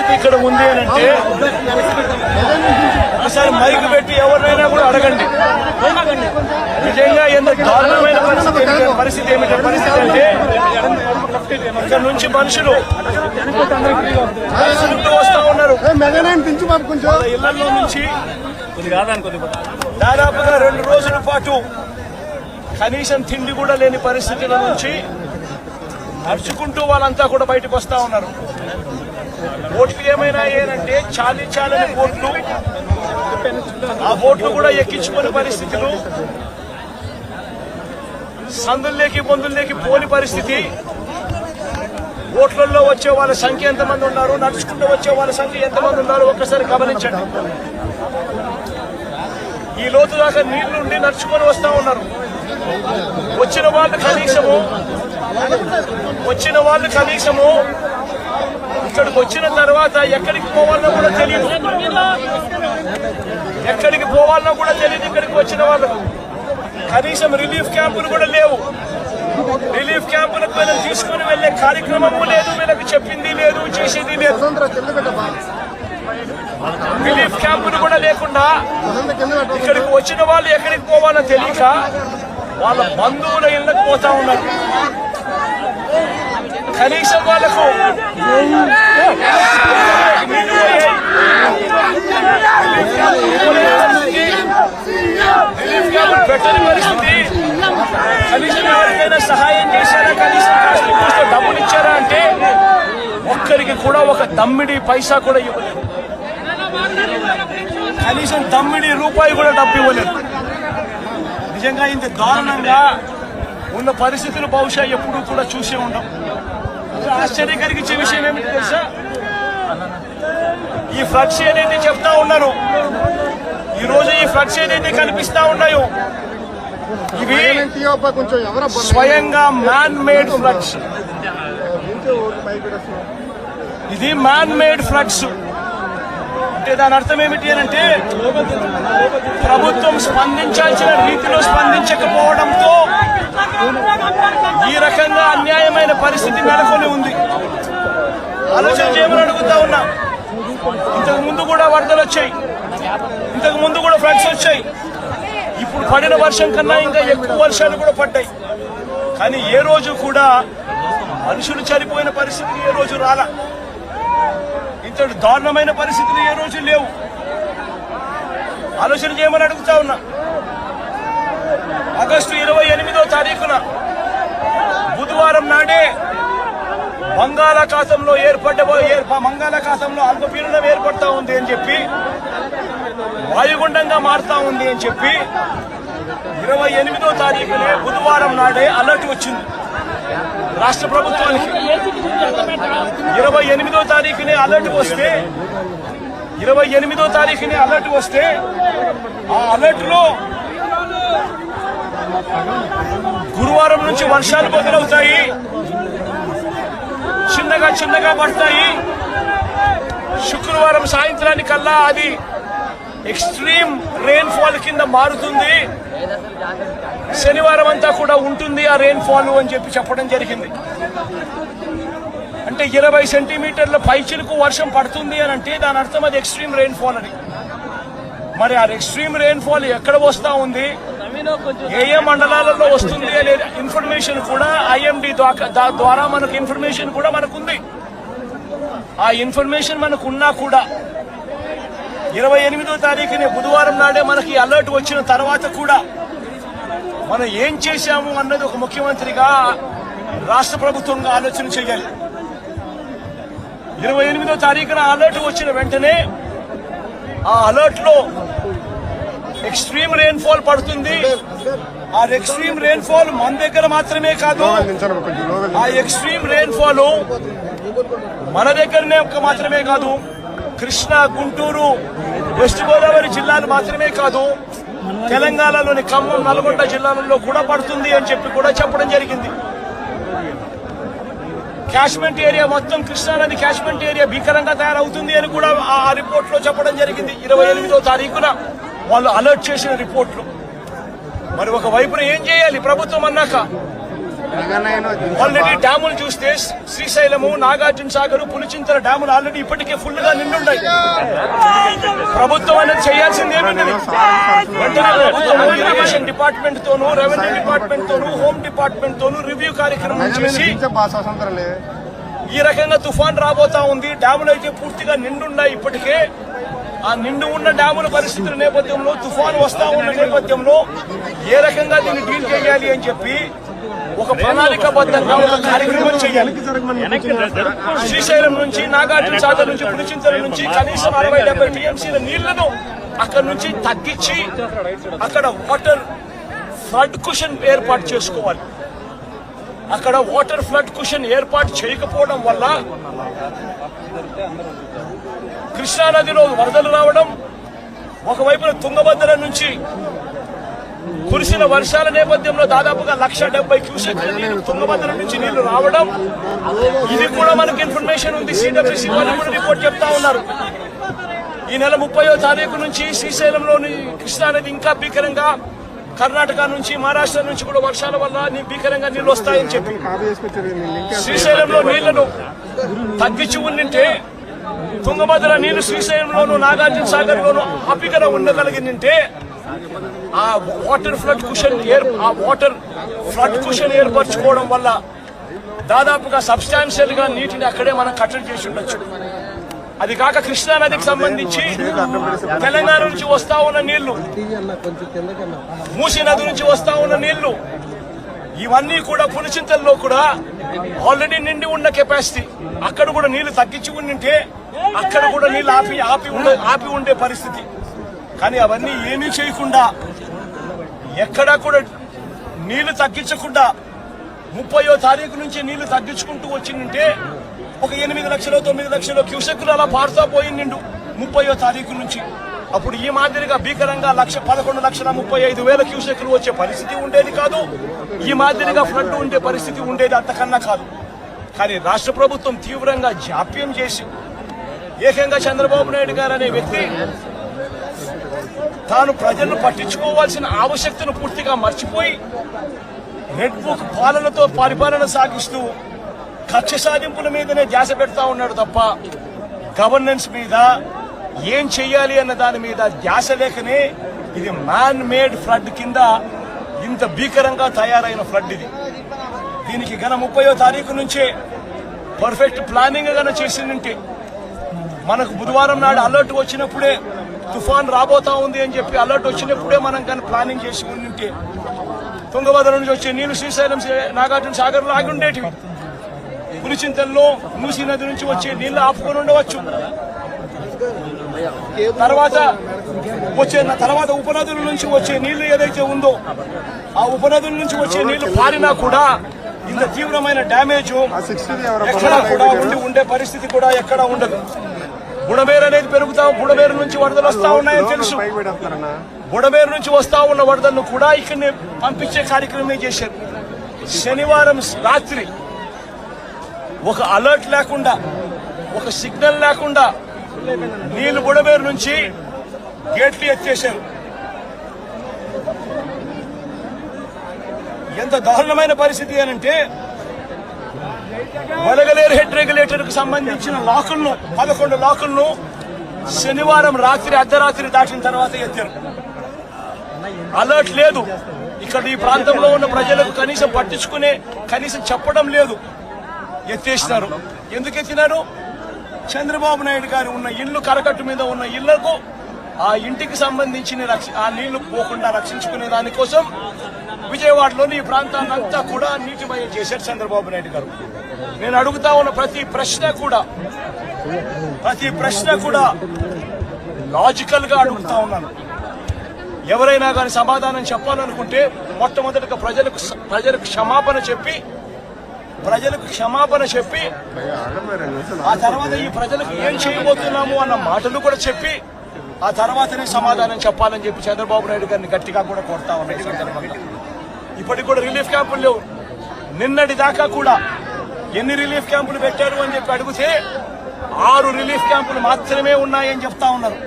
పరిస్థితి ఇక్కడ ఉంది అని అంటే ఒకసారి మైక్ పెట్టి ఎవరినైనా కూడా అడగండి. నిజంగా ఎంత దారుణమైన పరిస్థితి అంటే ఇక్కడ నుంచి మనుషులు వస్తా ఉన్నారు. ఇళ్లలో నుంచి దాదాపుగా 2 రోజుల పాటు కనీసం తిండి కూడా లేని పరిస్థితుల నుంచి నడుచుకుంటూ వాళ్ళంతా కూడా బయటకు వస్తా ఉన్నారు. ఓట్లు ఏమైనా ఏనంటే చాలని ఓట్లు, ఆ ఓట్లు కూడా ఎక్కించుకునే పరిస్థితులు, సందుల్లోకి బొందుల్లోకి పోని పరిస్థితి. ఓట్లలో వచ్చే వాళ్ళ సంఖ్య ఎంతమంది ఉన్నారు, నడుచుకుంటూ వచ్చే వాళ్ళ సంఖ్య ఎంతమంది ఉన్నారు ఒక్కసారి గమనించండి. ఈ లోతు దాకా నీళ్లుండి నడుచుకొని వస్తా ఉన్నారు. వచ్చిన వాళ్ళు కనీసము ఇక్కడికి వచ్చిన తర్వాత ఎక్కడికి పోవాలన్నా కూడా తెలియదు. ఇక్కడికి వచ్చిన వాళ్ళకు కనీసం రిలీఫ్ క్యాంపులు కూడా లేవు. రిలీఫ్ క్యాంపులకు వీళ్ళని తీసుకుని వెళ్లే కార్యక్రమము లేదు, వీళ్ళకి చెప్పింది లేదు, చేసేది లేదు. రిలీఫ్ క్యాంపులు కూడా లేకుండా ఇక్కడికి వచ్చిన వాళ్ళు ఎక్కడికి పోవాలో తెలియక వాళ్ళ బంధువుల ఇళ్లకు పోతా ఉన్నారు. కనీసం వాళ్ళకు రిలీఫ్ క్యాంపులు పెట్టని పరిస్థితి. కనీసం ఎవరికైనా సహాయం చేశారా, కనీసం కాస్త డబ్బులు ఇచ్చారా అంటే ఒక్కరికి కూడా ఒక దమ్మిడి పైసా కూడా ఇవ్వలేదు. కనీసం దమ్మిడి రూపాయి కూడా డబ్బు ఇవ్వలేదు. నిజంగా ఇంత దారుణంగా ఉన్న పరిస్థితులు బహుశా ఎప్పుడూ కూడా చూసే ఉంటాం. ఆశ్చర్యం కలిగించే విషయం ఏమిటి తెలుసా, ఈ ఫ్లడ్స్ ఏదైతే చెప్తా ఉన్నారు, ఈ రోజు ఈ ఫ్లడ్స్ ఏదైతే కనిపిస్తా ఉన్నాయో ఇవి స్వయంగా మ్యాన్ మేడ్ ఫ్లడ్స్. ఇది మ్యాన్ మేడ్ ఫ్లడ్స్ అంటే దాని అర్థం ఏమిటి అని అంటే ప్రభుత్వం స్పందించాల్సిన రీతిలో స్పందించకపోవడంతో ఈ రకంగా అన్యాయమైన పరిస్థితి నెలకొని ఉంది. ఆలోచన చేయమని అడుగుతా ఉన్నా. ఇంతకు ముందు కూడా వరదలు వచ్చాయి, ఇంతకు ముందు కూడా ఫ్లడ్స్ వచ్చాయి. ఇప్పుడు పడిన వర్షం కన్నా ఇంకా ఎక్కువ వర్షాలు కూడా పడ్డాయి. కానీ ఏ రోజు కూడా మనుషులు చనిపోయిన పరిస్థితి ఏ రోజు రాలా. ఇంతటి దారుణమైన పరిస్థితులు ఏ రోజు లేవు. ఆలోచన చేయమని అడుగుతా ఉన్నా. ఆగస్టు 28వ తారీఖున బుధవారం నాడే బంగాళాఖాతంలో బంగాళాఖాతంలో అల్పపీడనం ఏర్పడతా ఉంది అని చెప్పి, వాయుగుండంగా మారుతా ఉంది అని చెప్పి 28వ తారీఖునే బుధవారం నాడే అలర్ట్ వచ్చింది రాష్ట్ర ప్రభుత్వానికి. 28వ తారీఖునే అలర్ట్ వస్తే ఆ అలర్ట్ లో గురువారం నుంచి వర్షాలు మొదలవుతాయి, చిన్నగా పడతాయి. శుక్రవారం సాయంత్రానికల్లా అది ఎక్స్ట్రీమ్ రెయిన్ ఫాల్ కింద మారుతుంది. శనివారం అంతా కూడా ఉంటుంది ఆ రెయిన్ ఫాల్ అని చెప్పడం జరిగింది. అంటే 20 సెంటీమీటర్ల పైచిలకు వర్షం పడుతుంది అని అంటే దాని అర్థం అది ఎక్స్ట్రీమ్ రెయిన్ ఫాల్ అని. మరి ఆ ఎక్స్ట్రీమ్ రెయిన్ ఫాల్ ఎక్కడ వస్తా ఉంది, ఏ మండలాలలో వస్తుంది అనే ఇన్ఫర్మేషన్ కూడా ఐఎండీ ద్వారా మనకు ఇన్ఫర్మేషన్ కూడా మనకుంది. ఆ ఇన్ఫర్మేషన్ మనకున్నా కూడా 28వ తారీఖునే బుధవారం నాడే మనకి అలర్ట్ వచ్చిన తర్వాత కూడా మనం ఏం చేశాము అన్నది ఒక ముఖ్యమంత్రిగా రాష్ట్ర ప్రభుత్వంగా ఆలోచన చేయాలి. 28వ తారీఖున అలర్ట్ వచ్చిన వెంటనే ఆ అలర్ట్ లో ఎక్స్ట్రీమ్ రెయిన్ ఫాల్ పడుతుంది. ఆ ఎక్స్ట్రీమ్ రెయిన్ ఫాల్ మన దగ్గర మాత్రమే కాదు, ఆ ఎక్స్ట్రీమ్ రెయిన్ ఫాల్ మన దగ్గరనే మాత్రమే కాదు, కృష్ణా, గుంటూరు, వెస్ట్ గోదావరి జిల్లాలు మాత్రమే కాదు, తెలంగాణలోని ఖమ్మం, నల్గొండ జిల్లాలలో కూడా పడుతుంది అని కూడా చెప్పడం జరిగింది. క్యాష్మెంట్ ఏరియా మొత్తం కృష్ణానది క్యాష్మెంట్ ఏరియా భీకరంగా తయారవుతుంది అని కూడా ఆ రిపోర్ట్ లో చెప్పడం జరిగింది. 28వ తారీఖున వాళ్ళు అలర్ట్ చేసిన రిపోర్ట్లు. మరి ఒక వైపున ఏం చేయాలి ప్రభుత్వం అన్నాక? ఆల్రెడీ డ్యాములు చూస్తే శ్రీశైలము, నాగార్జున సాగర్, పులిచింతల డ్యాములు ఆల్రెడీ ఇప్పటికే ఫుల్ గా నిండున్నాయి. ప్రభుత్వం అనేది చేయాల్సిందేముంది? వెంటనే ప్రభుత్వం ఇరిగేషన్ డిపార్ట్మెంట్ తోనూ, రెవెన్యూ డిపార్ట్మెంట్ తోనూ, హోమ్ డిపార్ట్మెంట్ తోనూ రివ్యూ కార్యక్రమం చేసి ఈ రకంగా తుఫాన్ రాబోతా ఉంది. డ్యాములు అయితే పూర్తిగా నిండున్నాయి ఇప్పటికే. ఆ నిండు ఉన్న డ్యాముల పరిస్థితుల నేపథ్యంలో, తుఫాను వస్తా ఉన్న నేపథ్యంలో ఏ రకంగా దీన్ని డీల్ చేయాలి అని చెప్పి ఒక ప్రణాళికాబద్ధంగా ఒక కార్యక్రమం చేయాలి. శ్రీశైలం నుంచి, నాగార్జున సాగర్ నుంచి, పులిచింతల నుంచి కనీసం 60-70 టీఎంసీల నీళ్లను అక్కడ నుంచి తగ్గించి అక్కడ వాటర్ ఫ్లడ్ కుషన్ ఏర్పాటు చేసుకోవాలి. అక్కడ వాటర్ ఫ్లడ్ కుషన్ ఏర్పాటు చేయకపోవడం వల్ల కృష్ణానదిలో వరదలు రావడం, ఒకవైపున తుంగభద్ర నుంచి కురిసిన వర్షాల నేపథ్యంలో దాదాపుగా 170 క్యూసెక్ల నీళ్లు తుంగభద్ర నుంచి నీళ్లు రావడం, ఇది కూడా మనకి ఇన్ఫర్మేషన్ ఉంది. సిడబ్ల్యూసీ వాళ్ళు కూడా రిపోర్ట్ చెప్తా ఉన్నారు. ఈ నెల 30వ తారీఖు నుంచి శ్రీశైలంలోని కృష్ణానది ఇంకా భీకరంగా, కర్ణాటక నుంచి, మహారాష్ట్ర నుంచి కూడా వర్షాల వల్ల భీకరంగా నీళ్లు వస్తాయని చెప్పి శ్రీశైలంలో నీళ్లను తగ్గించి ఉండింటే, తుంగభద్ర నీళ్లు శ్రీశైలంలోను, నాగార్జున సాగర్ లోను అపికర ఉండగలిగిందంటే ఆ వాటర్ ఫ్లడ్ కుషన్ ఏర్పరచుకోవడం వల్ల దాదాపుగా సబ్స్టాన్షియల్ గా నీటిని అక్కడే మనం కట్టడి చేసి ఉండొచ్చు. అది కాక కృష్ణానదికి సంబంధించి తెలంగాణ నుంచి వస్తా ఉన్న నీళ్లు, మూసీ నది నుంచి వస్తా ఉన్న నీళ్లు, ఇవన్నీ కూడా పులిచింతల్లో కూడా ఆల్రెడీ నిండి ఉన్న కెపాసిటీ. అక్కడ కూడా నీళ్లు తగ్గించి ఉండింటే అక్కడ కూడా నీళ్లు ఆపి ఉండే పరిస్థితి. కానీ అవన్నీ ఏమీ చేయకుండా, ఎక్కడా కూడా నీళ్లు తగ్గించకుండా 30వ తారీఖు నుంచి నీళ్లు తగ్గించుకుంటూ వచ్చిందంటే ఒక 8 లక్షలు 9 లక్షలు క్యూసెక్కులు అలా పారుతా పోయిండు 30వ తారీఖు నుంచి. అప్పుడు ఈ మాదిరిగా భీకరంగా 11,35,000 క్యూసెక్కులు వచ్చే పరిస్థితి ఉండేది కాదు. ఈ మాదిరిగా ఫ్లడ్ ఉండే పరిస్థితి ఉండేది అంతకన్నా కాదు. కానీ రాష్ట్ర ప్రభుత్వం తీవ్రంగా జాప్యం చేసి, ఏకంగా చంద్రబాబు నాయుడు గారు అనే వ్యక్తి తాను ప్రజలను పట్టించుకోవాల్సిన ఆవశ్యకతను పూర్తిగా మర్చిపోయి రెడ్ బుక్ పాలనతో పరిపాలన సాగిస్తూ కక్ష సాధింపుల మీదనే ధ్యాస పెడతా ఉన్నాడు తప్ప గవర్నెన్స్ మీద, ఏం చెయ్యాలి అన్న దాని మీద ధ్యాస లేకనే ఇది మ్యాన్ మేడ్ ఫ్లడ్ కింద ఇంత భీకరంగా తయారైన ఫ్లడ్ ఇది. దీనికి గన 30వ తారీఖు నుంచే పర్ఫెక్ట్ ప్లానింగ్ గన చేసిందంటే, మనకు బుధవారం నాడు అలర్ట్ వచ్చినప్పుడే తుఫాన్ రాబోతా ఉంది అని చెప్పి అలర్ట్ వచ్చినప్పుడే మనం కానీ ప్లానింగ్ చేసి ఉంటే తుంగభద్ర నుంచి వచ్చే నీళ్లు శ్రీశైలం, నాగార్జున సాగర్ లో ఆగి ఉండేటివి. పులిచింతల్లో మూసీ నది నుంచి వచ్చే నీళ్లు ఆపుకొని ఉండవచ్చు. తర్వాత ఉపనదుల నుంచి వచ్చే నీళ్లు ఏదైతే ఉందో, ఆ ఉపనదుల నుంచి వచ్చే నీళ్లు పారినా కూడా ఇంత తీవ్రమైన డ్యామేజ్ ఎక్కడా కూడా ఉండే పరిస్థితి కూడా ఎక్కడా ఉండదు. బుడమేరు అనేది బుడమేరు నుంచి వరదలు వస్తా ఉన్నాయని తెలుసు. బుడమేరు నుంచి వస్తా ఉన్న వరదలను కూడా ఇక్కడనే పంపించే కార్యక్రమం చేశారు. శనివారం రాత్రి ఒక అలర్ట్ లేకుండా, ఒక సిగ్నల్ లేకుండా నీళ్లు బుడమేరు నుంచి గేట్లు ఎత్తేశారు. ఎంత దారుణమైన పరిస్థితి అనంటే, వలగలేరు హెడ్ రెగ్యులేటర్ కు సంబంధించిన లాకులను 11 లాకులను శనివారం రాత్రి అర్ధరాత్రి దాటిన తర్వాత ఎత్తారు. అలర్ట్ లేదు. ఇక్కడ ఈ ప్రాంతంలో ఉన్న ప్రజలకు కనీసం చెప్పడం లేదు. ఎత్తేసినారు. ఎందుకు ఎత్తినారు? చంద్రబాబు నాయుడు గారు ఉన్న ఇల్లు, కరకట్టు మీద ఉన్న ఇళ్లకు ఆ ఇంటికి సంబంధించిన ఆ నీళ్లు పోకుండా రక్షించుకునే దానికోసం విజయవాడలోని ఈ ప్రాంతాన్ని అంతా కూడా నీటిమయం చేశారు చంద్రబాబు నాయుడు గారు. నేను అడుగుతా ఉన్న ప్రతి ప్రశ్న కూడా లాజికల్ గా అడుగుతా ఉన్నాను. ఎవరైనా కానీ సమాధానం చెప్పాలనుకుంటే మొట్టమొదటిగా ప్రజలకు క్షమాపణ చెప్పి ఆ తర్వాత ఈ ప్రజలకు ఏం చేయబోతున్నాము అన్న మాటలు కూడా చెప్పి ఆ తర్వాతనే సమాధానం చెప్పాలని చెప్పి చంద్రబాబు నాయుడు గారిని గట్టిగా కూడా కోరుతా ఉన్నాయి. ఇప్పటికి కూడా రిలీఫ్ క్యాంపులు లేవు. నిన్నటి దాకా కూడా ఎన్ని రిలీఫ్ క్యాంపులు పెట్టారు అని చెప్పి అడిగితే 6 రిలీఫ్ క్యాంపులు మాత్రమే ఉన్నాయని చెప్తా ఉన్నారు.